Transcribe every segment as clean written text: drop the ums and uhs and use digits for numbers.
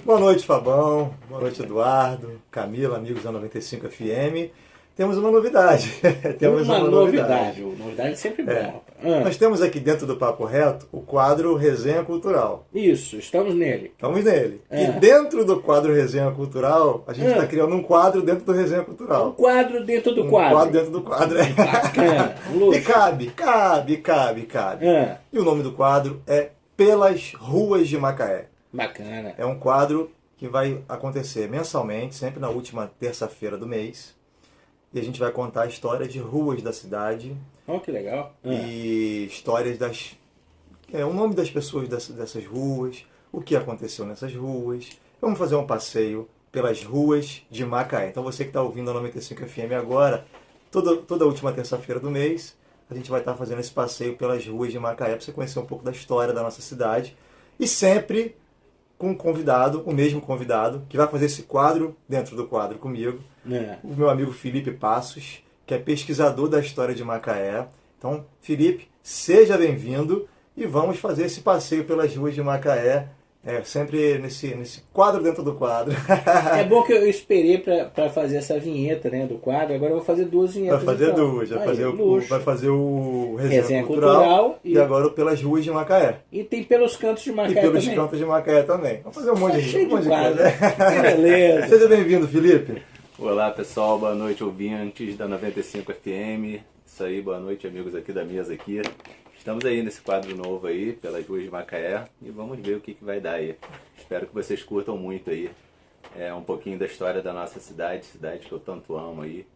Boa noite, Fabão. Boa noite, Eduardo, Camila, amigos da 95 FM. Temos uma novidade. Uma novidade. Novidade é sempre bom. Nós temos aqui dentro do Papo Reto o quadro Resenha Cultural. Isso, estamos nele. Estamos nele. E dentro do quadro Resenha Cultural, a gente está criando um quadro dentro do Resenha Cultural. Um quadro dentro do quadro. Um quadro dentro do quadro. Bacana. E cabe. E o nome do quadro é Pelas Ruas de Macaé. Bacana. É um quadro que vai acontecer mensalmente, sempre na última terça-feira do mês. E a gente vai contar a história de ruas da cidade. Oh, que legal. E histórias o nome das pessoas dessas ruas, o que aconteceu nessas ruas. Vamos fazer um passeio pelas ruas de Macaé. Então você que está ouvindo a 95 FM agora, toda última terça-feira do mês, a gente vai estar fazendo esse passeio pelas ruas de Macaé para você conhecer um pouco da história da nossa cidade. E sempre com um convidado, o mesmo convidado, que vai fazer esse quadro dentro do quadro comigo. O meu amigo Felipe Passos, que é pesquisador da história de Macaé. Então, Felipe, seja bem-vindo e vamos fazer esse passeio pelas ruas de Macaé, sempre nesse quadro dentro do quadro. É bom que eu esperei para fazer essa vinheta, né, do quadro, agora eu vou fazer duas vinhetas. Vai fazer então. duas, vai fazer o Resenha Cultural e agora o Pelas Ruas de Macaé. E tem Pelos Cantos de Macaé também. E pelos também. Cantos de Macaé também. Vamos fazer um monte de quadro. coisa. Beleza. Seja bem-vindo, Felipe. Olá pessoal, boa noite ouvintes da 95 FM. Isso aí, boa noite amigos aqui da mesa aqui. Estamos aí nesse quadro novo aí, pelas ruas de Macaé, e vamos ver o que vai dar aí. Espero que vocês curtam muito aí. Um pouquinho da história da nossa cidade que eu tanto amo aí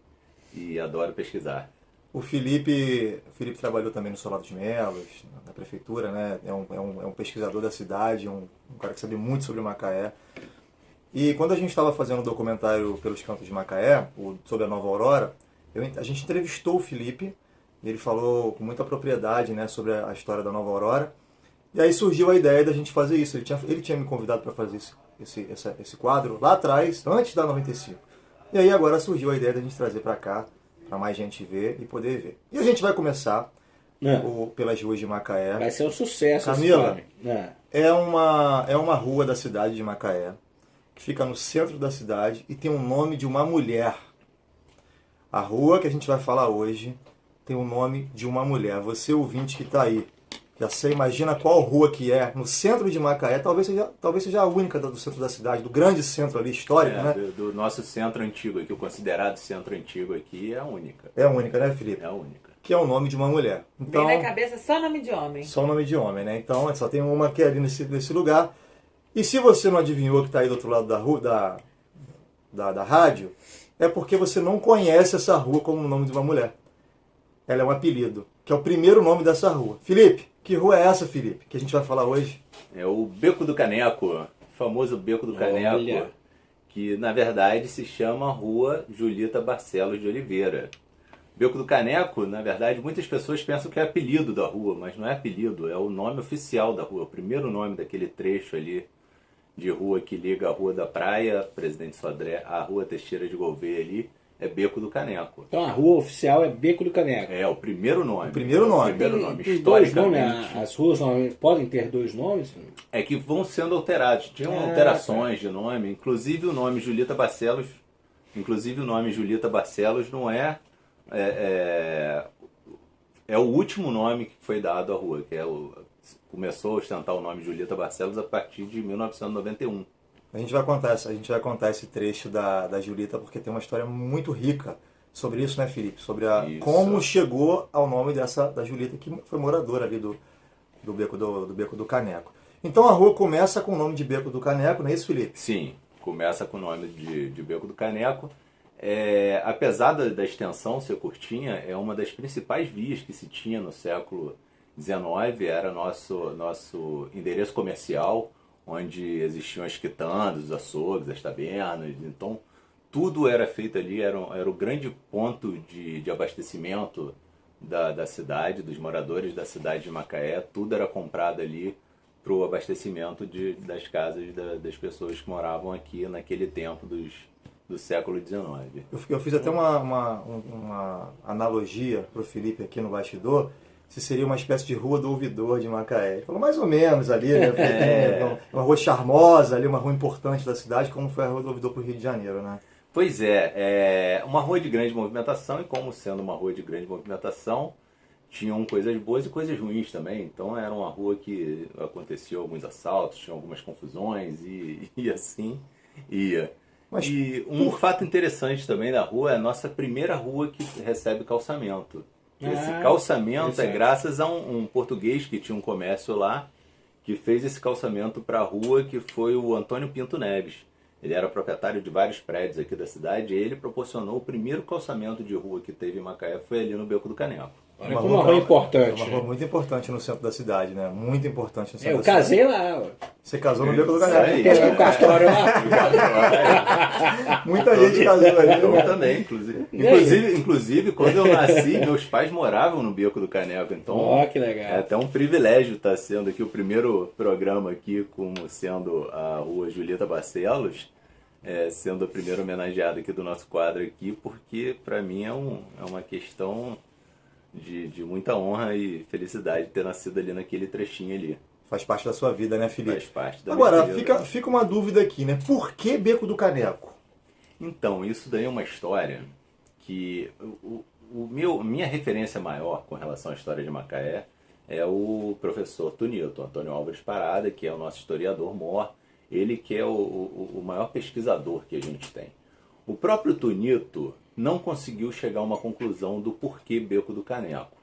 e adoro pesquisar. O Felipe trabalhou também no Solar dos Melos, na prefeitura, né? É um pesquisador da cidade, um cara que sabe muito sobre Macaé. E quando a gente estava fazendo o documentário Pelos Cantos de Macaé, sobre a Nova Aurora, a gente entrevistou o Felipe, e ele falou com muita propriedade, né, sobre a história da Nova Aurora. E aí surgiu a ideia da gente fazer isso. Ele tinha me convidado para fazer esse quadro lá atrás, antes da 95. E aí agora surgiu a ideia da gente trazer para cá, para mais gente ver e poder ver. E a gente vai começar pelas ruas de Macaé. Vai ser um sucesso. Camila, é uma rua da cidade de Macaé, que fica no centro da cidade e tem o nome de uma mulher. A rua que a gente vai falar hoje tem o nome de uma mulher. Você, ouvinte que está aí, já você imagina qual rua que é, no centro de Macaé, talvez seja a única do centro da cidade, do grande centro ali, histórico, né? Do nosso centro antigo aqui, o considerado centro antigo aqui, é a única. É a única, né, Felipe? É a única. Que é o nome de uma mulher. Então, vem na cabeça só nome de homem. Só nome de homem, né? Então, só tem uma que é ali nesse lugar. E se você não adivinhou que está aí do outro lado da rua, da rádio, é porque você não conhece essa rua como o nome de uma mulher. Ela é um apelido, que é o primeiro nome dessa rua. Felipe, que rua é essa, Felipe, que a gente vai falar hoje? É o Beco do Caneco, o famoso Beco do Caneco, que na verdade se chama Rua Julita Barcelos de Oliveira. Beco do Caneco, na verdade, muitas pessoas pensam que é apelido da rua, mas não é apelido, é o nome oficial da rua, o primeiro nome daquele trecho ali de rua que liga a Rua da Praia, Presidente Sodré, a Rua Teixeira de Gouveia ali, é Beco do Caneco. Então a rua oficial é Beco do Caneco. É, o primeiro nome. O primeiro nome. Tem dois nomes, as ruas podem ter dois nomes? É que vão sendo alterados, tinham alterações de nome, inclusive o nome Julita Barcelos não é o último nome que foi dado à rua, que começou a ostentar o nome Julita Barcelos a partir de 1991. A gente vai contar esse trecho da Julita, porque tem uma história muito rica sobre isso, né, Felipe? Sobre como chegou ao nome da Julita, que foi moradora ali do Beco do Caneco. Então a rua começa com o nome de Beco do Caneco, não é isso, Felipe? Sim, começa com o nome de Beco do Caneco. Apesar da extensão ser curtinha, é uma das principais vias que se tinha no século XIX, era nosso endereço comercial, onde existiam as quitandas, os açougues, as tabernas. Então tudo era feito ali, era o grande ponto de abastecimento da cidade, dos moradores da cidade de Macaé. Tudo era comprado ali para o abastecimento das casas das pessoas que moravam aqui naquele tempo do século XIX. Eu fiz até uma analogia para o Felipe aqui no bastidor, se seria uma espécie de rua do ouvidor de Macaé. Ele falou mais ou menos ali, né? Porque tem uma rua charmosa ali, uma rua importante da cidade, como foi a rua do ouvidor para o Rio de Janeiro, né? Pois é, uma rua de grande movimentação, e como sendo uma rua de grande movimentação, tinham coisas boas e coisas ruins também. Então era uma rua que aconteciam alguns assaltos, tinha algumas confusões e assim ia. Mas E um fato interessante também da rua é a nossa primeira rua que recebe calçamento. Esse calçamento é graças a um português que tinha um comércio lá, que fez esse calçamento para a rua, que foi o Antônio Pinto Neves. Ele era proprietário de vários prédios aqui da cidade, e ele proporcionou o primeiro calçamento de rua que teve em Macaé, foi ali no Beco do Caneco. Olha como uma rua importante. É uma rua muito importante no centro da cidade, né? Muito importante no centro Eu da cidade. casei lá. Você casou no Beco do Isso Caneco. aí. Tem um cartório lá. Muita gente casou ali. Eu né? também, inclusive, quando eu nasci, meus pais moravam no Beco do Caneco, então Ó, que legal. é até um privilégio estar sendo aqui o primeiro programa aqui, como sendo a rua Julieta Barcelos, sendo a primeira homenageada aqui do nosso quadro aqui, porque para mim é uma questão de muita honra e felicidade ter nascido ali naquele trechinho ali. Faz parte da sua vida, né, Felipe? Faz parte da Agora, minha vida. fica uma dúvida aqui, né? Por que Beco do Caneco? Então, isso daí é uma história que minha referência maior com relação à história de Macaé é o professor Tunito, Antônio Álvares Parada, que é o nosso historiador mor, ele que é o maior pesquisador que a gente tem. O próprio Tunito não conseguiu chegar a uma conclusão do porquê Beco do Caneco.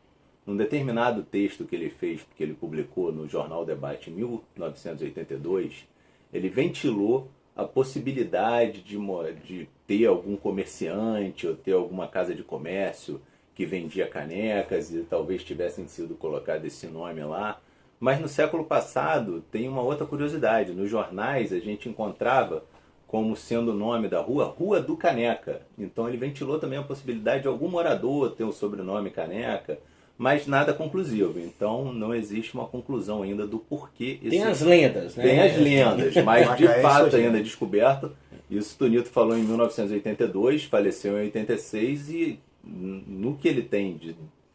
Num determinado texto que ele fez, que ele publicou no Jornal Debate em 1982, ele ventilou a possibilidade de ter algum comerciante ou ter alguma casa de comércio que vendia canecas e talvez tivessem sido colocado esse nome lá. Mas no século passado tem uma outra curiosidade. Nos jornais a gente encontrava como sendo o nome da rua, Rua do Caneca. Então ele ventilou também a possibilidade de algum morador ter o sobrenome Caneca, mas nada conclusivo. Então não existe uma conclusão ainda do porquê. Tem as lendas, né? Tem as lendas, mas de Macaé, fato isso aí. ainda é descoberto. Isso Tunito falou em 1982, faleceu em 86 e no que ele tem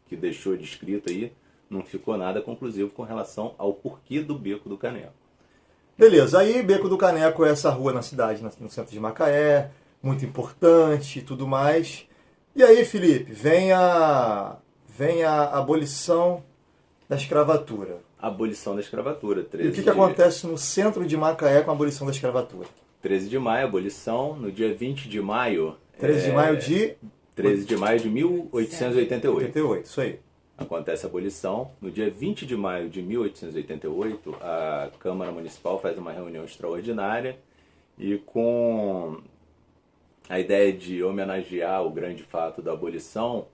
que deixou de escrito aí, não ficou nada conclusivo com relação ao porquê do Beco do Caneco. Beleza, aí Beco do Caneco é essa rua na cidade, no centro de Macaé, muito importante e tudo mais. E aí, Felipe, vem a abolição da escravatura. Abolição da escravatura. E o que acontece no centro de Macaé com a abolição da escravatura? 13 de maio, abolição. No dia 20 de maio... 13 de maio de... 13 de maio de 1888. 88, isso aí. Acontece a abolição. No dia 20 de maio de 1888, a Câmara Municipal faz uma reunião extraordinária e com a ideia de homenagear o grande fato da abolição,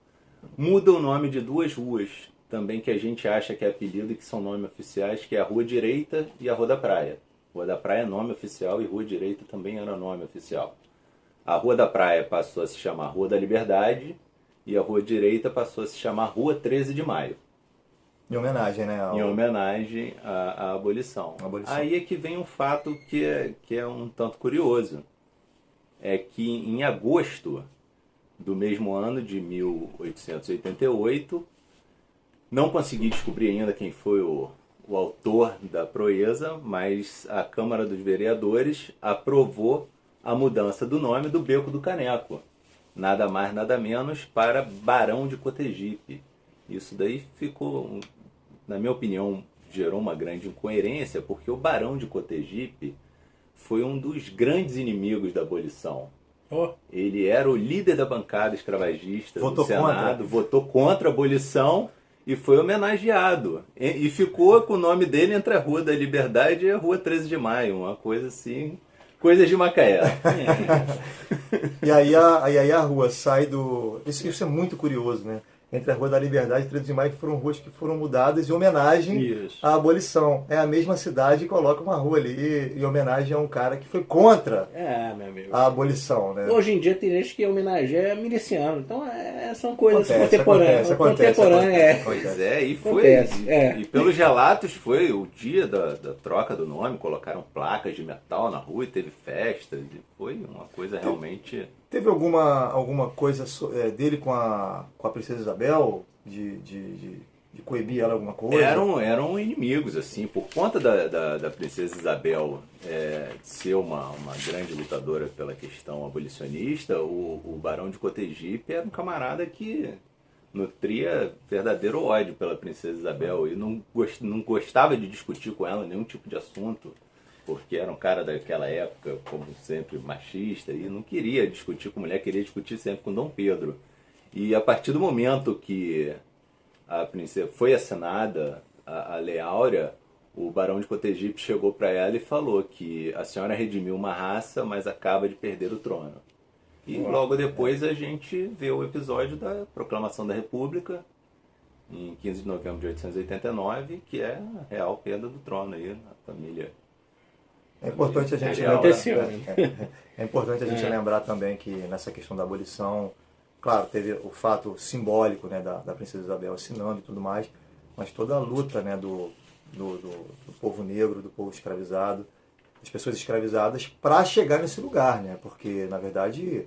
muda o nome de duas ruas, também que a gente acha que é apelido e que são nomes oficiais, que é a Rua Direita e a Rua da Praia. Rua da Praia é nome oficial e Rua Direita também era nome oficial. A Rua da Praia passou a se chamar Rua da Liberdade e a Rua Direita passou a se chamar Rua 13 de Maio. Em homenagem, né? Em homenagem à abolição. Aí é que vem um fato que é um tanto curioso. É que em agosto do mesmo ano de 1888, não consegui descobrir ainda quem foi o autor da proeza, mas a Câmara dos Vereadores aprovou a mudança do nome do Beco do Caneco. Nada mais, nada menos, para Barão de Cotegipe. Isso daí ficou, na minha opinião, gerou uma grande incoerência, porque o Barão de Cotegipe foi um dos grandes inimigos da abolição. Oh. Ele era o líder da bancada escravagista do Senado, contra. votou contra a abolição e foi homenageado. E ficou com o nome dele entre a Rua da Liberdade e a Rua 13 de Maio, uma coisa assim... Coisas de Macaé. E aí a rua sai do... Isso é muito curioso, né? Entre a Rua da Liberdade e 13 de Maio, que foram ruas que foram mudadas em homenagem à abolição. É a mesma cidade e coloca uma rua ali em homenagem a um cara que foi contra meu amigo. a abolição, né? Hoje em dia tem gente que homenageia miliciano. Então são coisas Acontece. Pois é, e foi. E pelos relatos foi o dia da troca do nome, colocaram placas de metal na rua e teve festas. E foi uma coisa realmente... Teve alguma coisa dele com a Princesa Isabel? De de coibir ela alguma coisa? Eram inimigos, assim, por conta da princesa Isabel ser uma grande lutadora pela questão abolicionista. O Barão de Cotegipe era um camarada que nutria verdadeiro ódio pela princesa Isabel e não gostava de discutir com ela nenhum tipo de assunto, porque era um cara daquela época, como sempre, machista, e não queria discutir com mulher, queria discutir sempre com Dom Pedro. E a partir do momento que a princesa foi assinada a Lei Áurea, o Barão de Cotegipe chegou para ela e falou que a senhora redimiu uma raça, mas acaba de perder o trono. E logo depois a gente vê o episódio da Proclamação da República, em 15 de novembro de 1889, que é a real perda do trono aí, a família. É importante a gente é importante a gente lembrar também que nessa questão da abolição, claro, teve o fato simbólico, né, da princesa Isabel assinando e tudo mais, mas toda a luta, né, do povo negro, do povo escravizado, das pessoas escravizadas, para chegar nesse lugar, né? Porque, na verdade,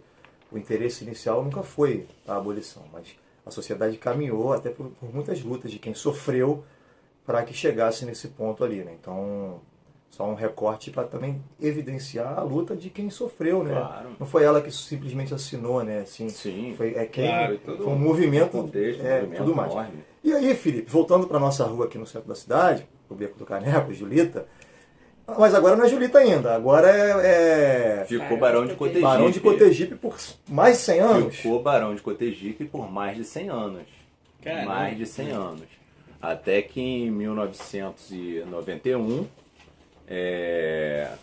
o interesse inicial nunca foi a abolição, mas a sociedade caminhou até por muitas lutas de quem sofreu para que chegasse nesse ponto ali, né? Então, só um recorte para também evidenciar a luta de quem sofreu, né? Claro. Não foi ela que simplesmente assinou, né? Assim, Sim, foi todo um movimento, contexto, tudo mais. enorme. E aí, Felipe, voltando para nossa rua aqui no centro da cidade, o Beco do Caneco, Julita, mas agora não é Julita ainda, agora Ficou Barão de Cotegipe. Barão de Cotegipe por mais de 100 anos. Ficou Barão de Cotegipe por mais de 100 anos. Caramba. Mais de 100 anos. Até que em 1991,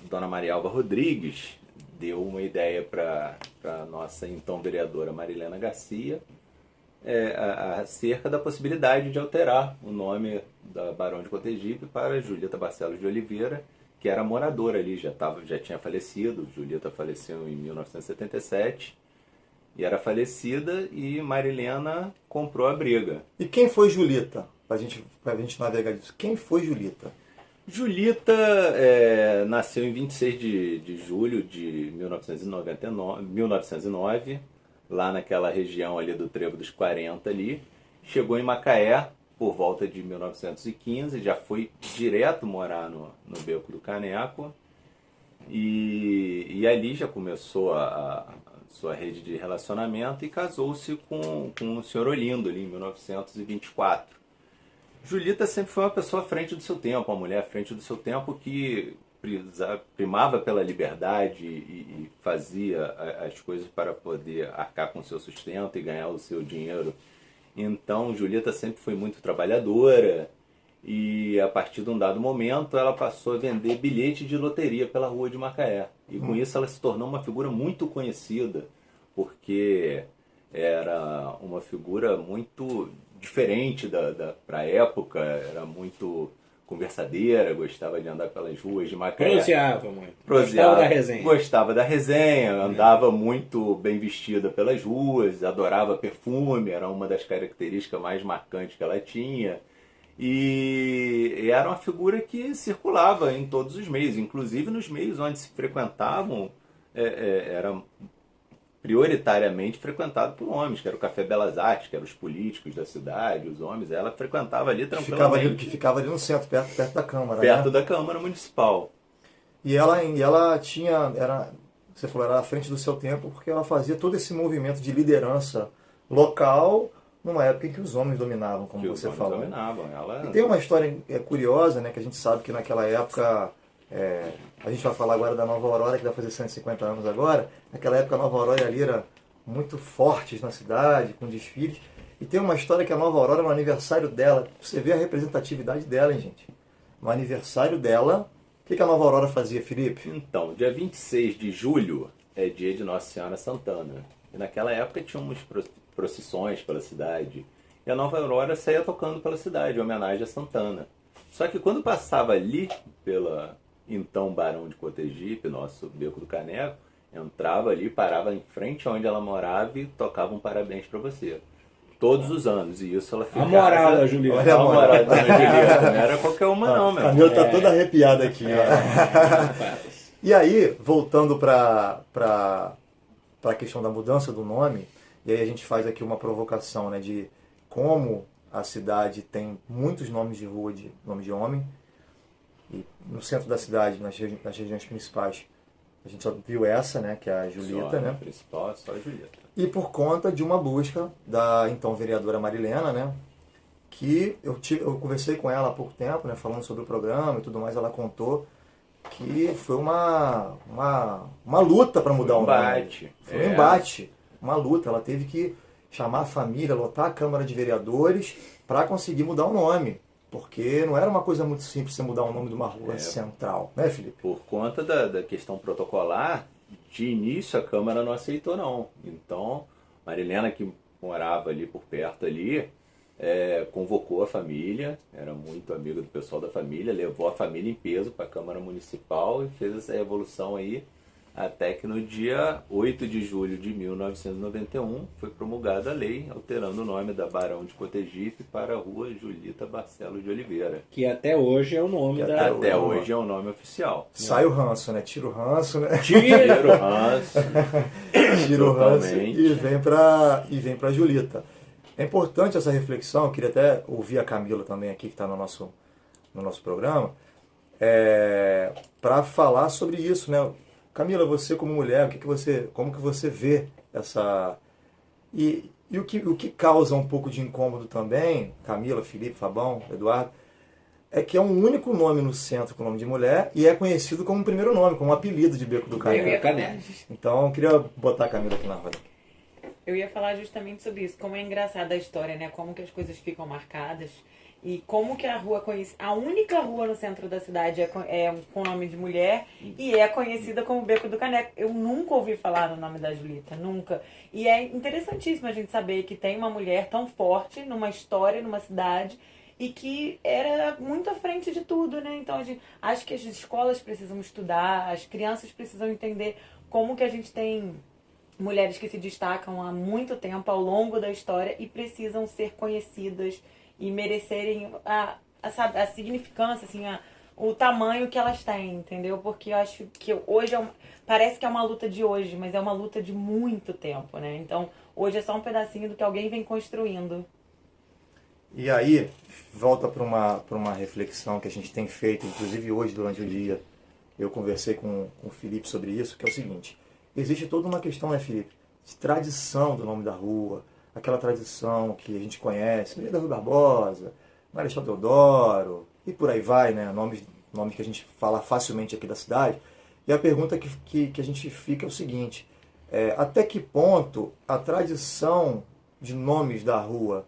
Dona Maria Alva Rodrigues deu uma ideia para a nossa então vereadora Marilena Garcia acerca da possibilidade de alterar o nome da Barão de Cotegipe para Julita Barcelos de Oliveira, que era moradora ali, já tinha falecido. Julita faleceu em 1977 e era falecida, e Marilena comprou a briga. E quem foi Julita? Pra gente navegar disso. Quem foi Julita? Julita nasceu em 26 de julho de 1909, lá naquela região ali do Trevo dos 40 ali. Chegou em Macaé por volta de 1915, já foi direto morar no Beco do Caneco, e ali já começou a sua rede de relacionamento e casou-se com o Sr. Olindo ali em 1924. Julita sempre foi uma pessoa à frente do seu tempo, uma mulher à frente do seu tempo que primava pela liberdade e fazia as coisas para poder arcar com o seu sustento e ganhar o seu dinheiro. Então, Julita sempre foi muito trabalhadora, e a partir de um dado momento ela passou a vender bilhete de loteria pela rua de Macaé. E com isso ela se tornou uma figura muito conhecida, porque era uma figura muito diferente para a época, era muito conversadeira, gostava de andar pelas ruas de Macaé. Proseava muito. Gostava da resenha. Gostava da resenha, andava muito bem vestida pelas ruas, adorava perfume, era uma das características mais marcantes que ela tinha. E era uma figura que circulava em todos os meios, inclusive nos meios onde se frequentavam, era prioritariamente frequentado por homens, que era o Café Belas Artes, que eram os políticos da cidade, os homens. Ela frequentava ali tranquilamente. Que ficava ali no centro, perto da Câmara. Perto né? da Câmara Municipal. E ela tinha, você falou, era à frente do seu tempo, porque ela fazia todo esse movimento de liderança local, numa época em que os homens dominavam, como Que você os falou. homens dominavam. E tem uma história curiosa, né, que a gente sabe que naquela época, a gente vai falar agora da Nova Aurora, que vai fazer 150 anos agora. Naquela época a Nova Aurora e a Lira muito fortes na cidade, com desfiles. E tem uma história que a Nova Aurora, no aniversário dela, você vê a representatividade dela, hein, gente? No aniversário dela, o que a Nova Aurora fazia, Felipe? Então, dia 26 de julho é dia de Nossa Senhora Santana. E naquela época tínhamos procissões pela cidade. E a Nova Aurora saía tocando pela cidade, em homenagem a Santana. Só que quando passava ali pela então Barão de Cotegipe, nosso Beco do Caneco, entrava ali, parava em frente onde ela morava e tocava um parabéns para você. Todos os anos, e isso ela ficava... A moral da Julieta. Olha a moral da Dona Julieta, não era qualquer uma não, meu. A Camila tá toda arrepiada aqui. Ó. E aí, voltando para a questão da mudança do nome, e aí a gente faz aqui uma provocação, né, de como a cidade tem muitos nomes de rua, de nome de homem. E no centro da cidade, nas regiões principais, a gente só viu essa, né, que é a Julita, Só, né? principal é só a Julita. E por conta de uma busca da então vereadora Marilena, né, que eu conversei com ela há pouco tempo, né, falando sobre o programa e tudo mais, ela contou que foi uma luta para mudar o nome. Foi um embate, uma luta. Ela teve que chamar a família, lotar a Câmara de Vereadores para conseguir mudar o nome. Porque não era uma coisa muito simples você mudar o nome de uma rua central, né, Felipe? Por conta da questão protocolar, de início a Câmara não aceitou não. Então, Marilena, que morava ali por perto ali, convocou a família, era muito amiga do pessoal da família, levou a família em peso para a Câmara Municipal e fez essa evolução aí, até que no dia 8 de julho de 1991 foi promulgada a lei alterando o nome da Barão de Cotegipe para a Rua Julita Barcelos de Oliveira. Que até hoje é o nome da... Até hoje é o nome oficial. Sai o ranço, né? Tira o ranço, né? Tira o ranço. Tira o ranço Totalmente. e vem para Julita. É importante essa reflexão, eu queria até ouvir a Camila também aqui, que está no nosso programa, para falar sobre isso, né? Camila, você como mulher, como que você vê essa... E o que causa um pouco de incômodo também, Camila, Felipe, Fabão, Eduardo, é que é um único nome no centro com o nome de mulher e é conhecido como primeiro nome, como apelido de Beco do Caneco. Então, eu queria botar a Camila aqui na roda. Eu ia falar justamente sobre isso, como é engraçada a história, né? Como que as coisas ficam marcadas e como que a rua a única rua no centro da cidade é com nome de mulher e é conhecida como Beco do Caneco. Eu nunca ouvi falar no nome da Julita, nunca. E é interessantíssimo a gente saber que tem uma mulher tão forte numa história, numa cidade, e que era muito à frente de tudo, né? Então, acho que as escolas precisam estudar, as crianças precisam entender como que a gente tem mulheres que se destacam há muito tempo, ao longo da história, e precisam ser conhecidas e merecerem a significância, assim, o tamanho que elas têm, entendeu? Porque eu acho que hoje parece que é uma luta de hoje, mas é uma luta de muito tempo, né? Então, hoje é só um pedacinho do que alguém vem construindo. E aí, volta para uma reflexão que a gente tem feito, inclusive hoje, durante o dia, eu conversei com o Felipe sobre isso, que é o seguinte: existe toda uma questão, né, Felipe, de tradição do nome da rua, aquela tradição que a gente conhece, da Rui Barbosa, Marechal Deodoro, e por aí vai, né, nomes que a gente fala facilmente aqui da cidade. E a pergunta que a gente fica é o seguinte: até que ponto a tradição de nomes da rua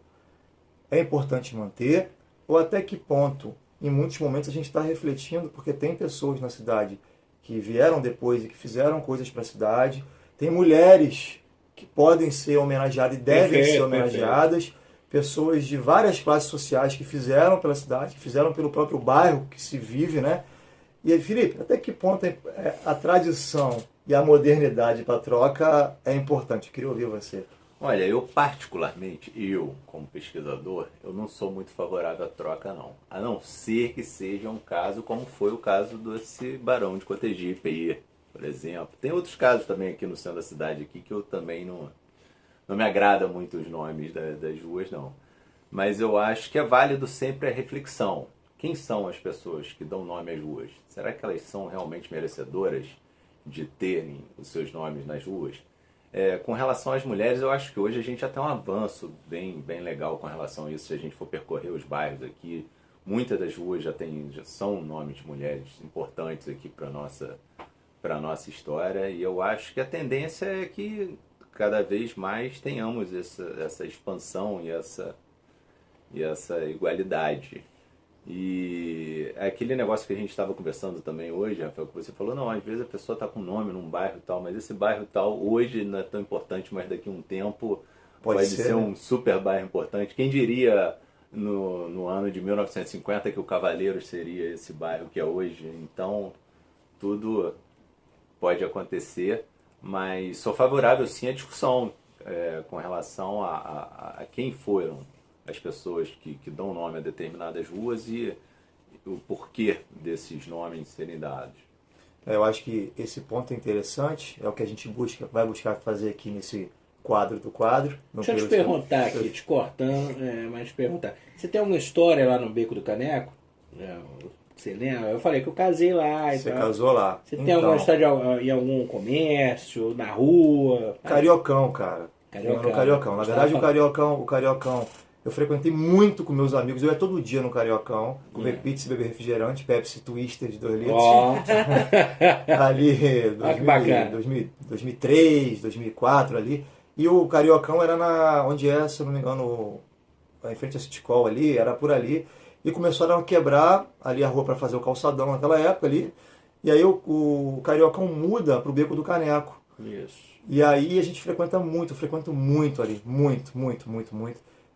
é importante manter, ou até que ponto, em muitos momentos, a gente está refletindo, porque tem pessoas na cidade que vieram depois e que fizeram coisas para a cidade, tem mulheres que podem ser homenageadas e devem ser homenageadas, pessoas de várias classes sociais que fizeram pela cidade, que fizeram pelo próprio bairro que se vive, né? E aí, Felipe, até que ponto a tradição e a modernidade para a troca é importante? Eu queria ouvir você. Olha, eu particularmente, como pesquisador, eu não sou muito favorável à troca não. A não ser que seja um caso como foi o caso desse Barão de Cotegipe aí, por exemplo. Tem outros casos também aqui no centro da cidade aqui que eu também não me agrada muito os nomes das ruas não. Mas eu acho que é válido sempre a reflexão. Quem são as pessoas que dão nome às ruas? Será que elas são realmente merecedoras de terem os seus nomes nas ruas? Com relação às mulheres, eu acho que hoje a gente já tem um avanço bem legal com relação a isso. Se a gente for percorrer os bairros aqui, muitas das ruas já são nomes de mulheres importantes aqui para a nossa história. E eu acho que a tendência é que cada vez mais tenhamos essa expansão e essa igualdade. E aquele negócio que a gente estava conversando também hoje, Rafael, que você falou, não, às vezes a pessoa está com nome num bairro e tal, mas esse bairro tal hoje não é tão importante, mas daqui a um tempo pode ser um super bairro importante. Quem diria no ano de 1950 que o Cavaleiros seria esse bairro que é hoje? Então, tudo pode acontecer, mas sou favorável sim à discussão com relação a quem foram as pessoas que dão nome a determinadas ruas e o porquê desses nomes serem dados. Eu acho que esse ponto é interessante, é o que a gente vai buscar fazer aqui quadro do quadro. Deixa eu te perguntar aqui, te cortando, mas te perguntar. Você tem alguma história lá no Beco do Caneco? Você lembra? Eu falei que eu casei lá e Você tal. casou lá. Você tem alguma história em algum comércio, na rua? Cariocão, cara. Cariocão. No Cariocão. Na verdade, o Cariocão, eu frequentei muito com meus amigos. Eu ia todo dia no Cariocão, comer pizza, beber refrigerante, Pepsi Twister de 2 litros. Ó, Ali, Olha que bacana. 2003, 2004 ali. E o Cariocão era onde é, se eu não me engano, em frente à City Call ali, era por ali. E começaram a quebrar ali a rua para fazer o calçadão naquela época ali. E aí o Cariocão muda pro Beco do Caneco. isso. E aí a gente frequento muito ali, muito.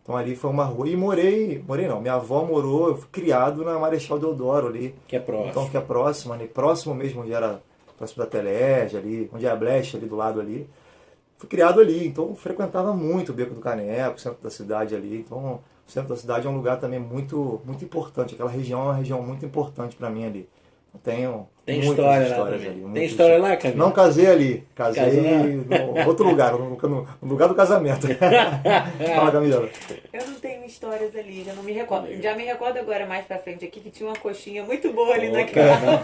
Então ali foi uma rua. E morei não, minha avó morou, eu fui criado na Marechal Deodoro ali. Que é próximo. Então que é próximo, ali, próximo mesmo, onde era próximo da Telege ali, onde é a Bleche ali do lado ali. Fui criado ali, então frequentava muito o Beco do Caneco, o centro da cidade ali. Então o centro da cidade é um lugar também muito importante. Aquela região é uma região muito importante para mim ali. Tenho Tem muitas história lá histórias também. ali. Tem muitas história lá, Camila? Não casei ali. Casei Casou no outro lugar, no lugar do casamento. Fala, Camila. Eu não tenho histórias ali, já não me recordo. Já me recordo agora mais pra frente aqui que tinha uma coxinha muito boa ali naquela.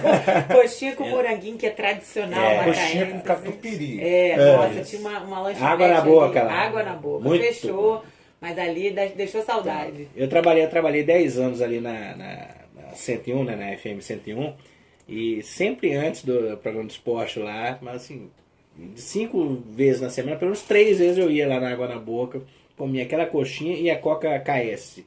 Coxinha com moranguinho, que é tradicional, Coxinha com macaense. catupiry. Nossa, tinha uma lanchonete. Água na boca ali, lá. água na boca. Muito Fechou, mas ali deixou saudade. Eu trabalhei 10 anos ali na 101, né, na FM 101, e sempre antes do programa de esporte lá, mas assim, 5 vezes na semana, pelo menos 3 vezes eu ia lá na Água na Boca, comia aquela coxinha e a Coca KS.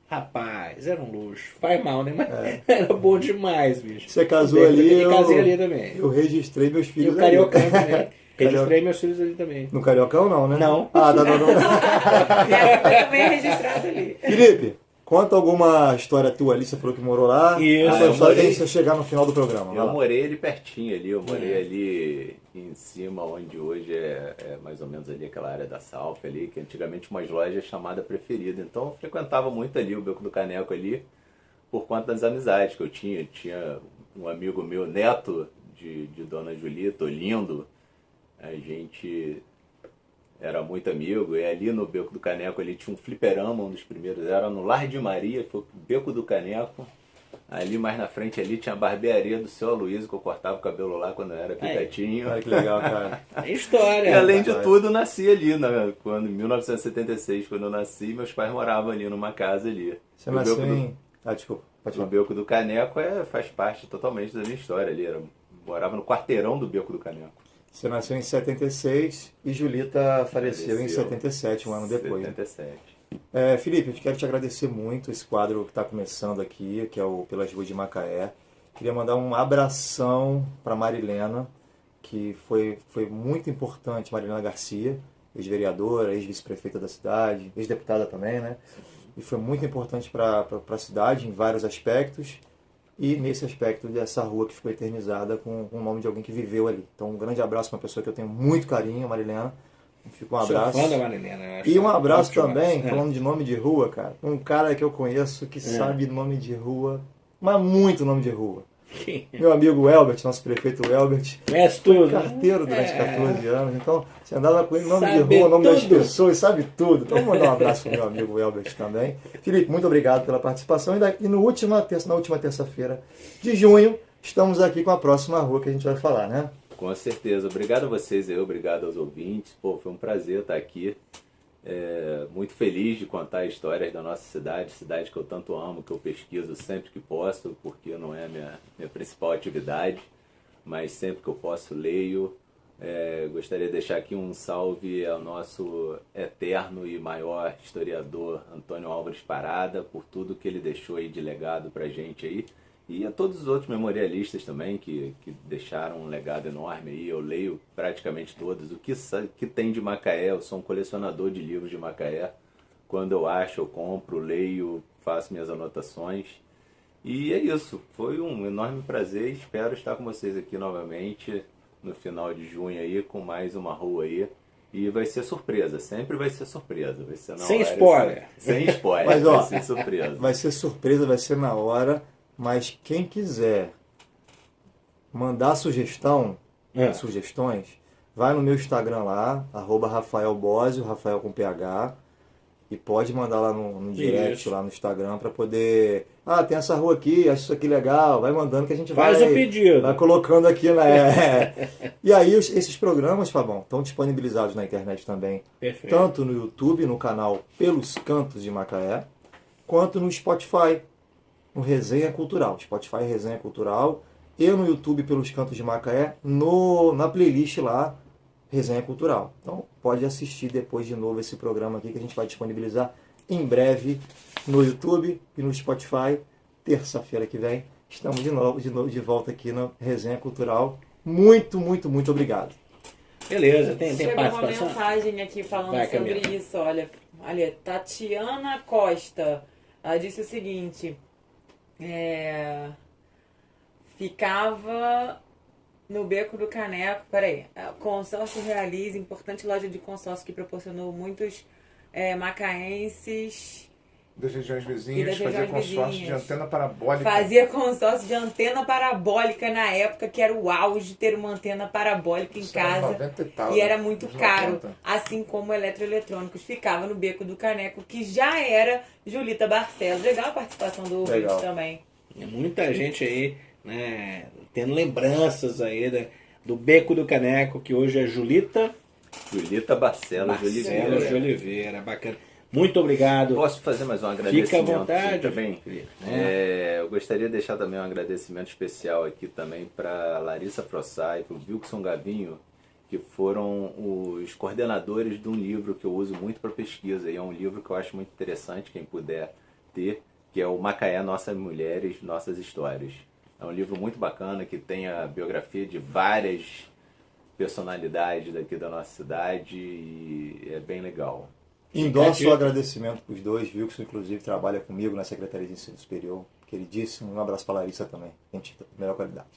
Rapaz, era um luxo. Faz mal, né? Mas era bom demais, bicho. Você casou ali, eu casei ali também. Eu registrei meus E filhos o ali. Cariocão também. Registrei meus filhos ali também. No Cariocão não, né? Não. Ah, não. Eu também é registrado ali. Felipe, conta alguma história tua ali, você falou que morou lá. Isso. Essa história tem que você chegar no final do programa. vai Eu lá. morei ali pertinho ali, eu morei ali em cima, onde hoje é mais ou menos ali aquela área da Salf ali, que antigamente umas lojas chamada Preferida. Então eu frequentava muito ali o Beco do Caneco ali, por conta das amizades que eu tinha. Tinha um amigo meu, neto de Dona Julita, lindo. A gente era muito amigo, e ali no Beco do Caneco ali tinha um fliperama, um dos primeiros, era no Lar de Maria, foi pro Beco do Caneco. Ali mais na frente ali tinha a barbearia do seu Aloysio, que eu cortava o cabelo lá quando eu era picatinho. Olha que legal, cara. É história. E além de rapaz. tudo, nasci ali, em 1976, quando eu nasci, meus pais moravam ali numa casa ali. Você O nasceu Beco em... Ah, desculpa. Pode O falar. Beco do Caneco faz parte totalmente da minha história ali. Morava no quarteirão do Beco do Caneco. Você nasceu em 76 e Julita faleceu em 77, um ano depois. 77. Felipe, eu quero te agradecer muito esse quadro que está começando aqui, que é o Pelas Ruas de Macaé. Queria mandar um abração para Marilena, que foi muito importante, Marilena Garcia, ex-vereadora, ex-vice-prefeita da cidade, ex-deputada também, né? E foi muito importante para a cidade em vários aspectos. E nesse aspecto dessa rua que ficou eternizada com o nome de alguém que viveu ali. Então um grande abraço para uma pessoa que eu tenho muito carinho, Marilena. Fica um abraço. Sou fã da Marilena. Eu acho E um ela abraço ótima. também, falando de nome de rua, cara. Um cara que eu conheço que sabe nome de rua, mas muito nome de rua. Meu amigo Elbert, nosso prefeito Elbert, Conhece tudo. carteiro durante 14 anos. Então, você andava com ele, nome de Sabe rua, nome das tudo. pessoas, sabe tudo. Então, vou mandar um abraço pro meu amigo Elbert também. Felipe, muito obrigado pela participação. E na última terça-feira de junho, estamos aqui com a próxima rua que a gente vai falar, né? Com certeza. Obrigado a vocês aí, obrigado aos ouvintes. Pô, foi um prazer estar aqui. Muito feliz de contar histórias da nossa cidade que eu tanto amo, que eu pesquiso sempre que posso, porque não é a minha principal atividade, mas sempre que eu posso leio. Gostaria de deixar aqui um salve ao nosso eterno e maior historiador Antônio Álvares Parada, por tudo que ele deixou aí de legado pra gente aí, e a todos os outros memorialistas também que deixaram um legado enorme aí. Eu leio praticamente todos. O que tem de Macaé, eu sou um colecionador de livros de Macaé. Quando eu acho, eu compro, leio, faço minhas anotações. E é isso. Foi um enorme prazer. Espero estar com vocês aqui novamente no final de junho aí, com mais uma rua aí. E vai ser surpresa, sempre vai ser surpresa. Vai ser na Sem hora, spoiler. Sem spoiler, Mas, ó, vai ser surpresa. Vai ser surpresa, vai ser na hora. Mas quem quiser mandar sugestões, vai no meu Instagram lá, @Rafael Bósio, Rafael com PH, e pode mandar lá no direct, Isso. lá no Instagram, para poder... Ah, tem essa rua aqui, acho isso aqui legal, vai mandando que a gente Faz vai... o pedido. Vai colocando aqui, né? E aí esses programas, Fabão, estão disponibilizados na internet também. Perfeito. Tanto no YouTube, no canal Pelos Cantos de Macaé, quanto no Spotify, no Resenha Cultural. Spotify Resenha Cultural e no YouTube Pelos Cantos de Macaé, na playlist lá, Resenha Cultural. Então pode assistir depois de novo esse programa aqui que a gente vai disponibilizar em breve no YouTube e no Spotify. Terça-feira que vem estamos de volta aqui na Resenha Cultural. Muito, muito, muito obrigado. Beleza, tem Chegou uma participação? mensagem aqui falando Vai, sobre Camila. isso. Olha, Tatiana Costa. Ela disse o seguinte: ficava no Beco do Caneco. Peraí. Consórcio Realiza, importante loja de consórcio que proporcionou muitos macaenses. Das regiões E vizinhas, das fazia regiões consórcio de vizinhas. antena parabólica. Fazia consórcio de antena parabólica na época, que era o auge ter uma antena parabólica em Isso era casa. 90 e tal, E né? era muito Anos caro, 90. assim como eletroeletrônicos. Ficava no Beco do Caneco, que já era Julita Barcelos. Legal a participação do ouvinte Legal. também. Muita gente aí, né, tendo lembranças aí do Beco do Caneco, que hoje é Julita Barcelos de Oliveira. Barcelos de Oliveira. Bacana. Muito obrigado. Posso fazer mais um agradecimento? Fica à vontade. Também. Felipe. Eu gostaria de deixar também um agradecimento especial aqui também para Larissa Frossá e para o Wilson Gavinho, que foram os coordenadores de um livro que eu uso muito para pesquisa. E é um livro que eu acho muito interessante, quem puder ter, que é o Macaé, Nossas Mulheres, Nossas Histórias. É um livro muito bacana, que tem a biografia de várias personalidades daqui da nossa cidade e é bem legal. Endosso o agradecimento para os dois. Wilson, inclusive, trabalha comigo na Secretaria de Ensino Superior. Queridíssimo. Um abraço para a Larissa também. Gente, melhor qualidade.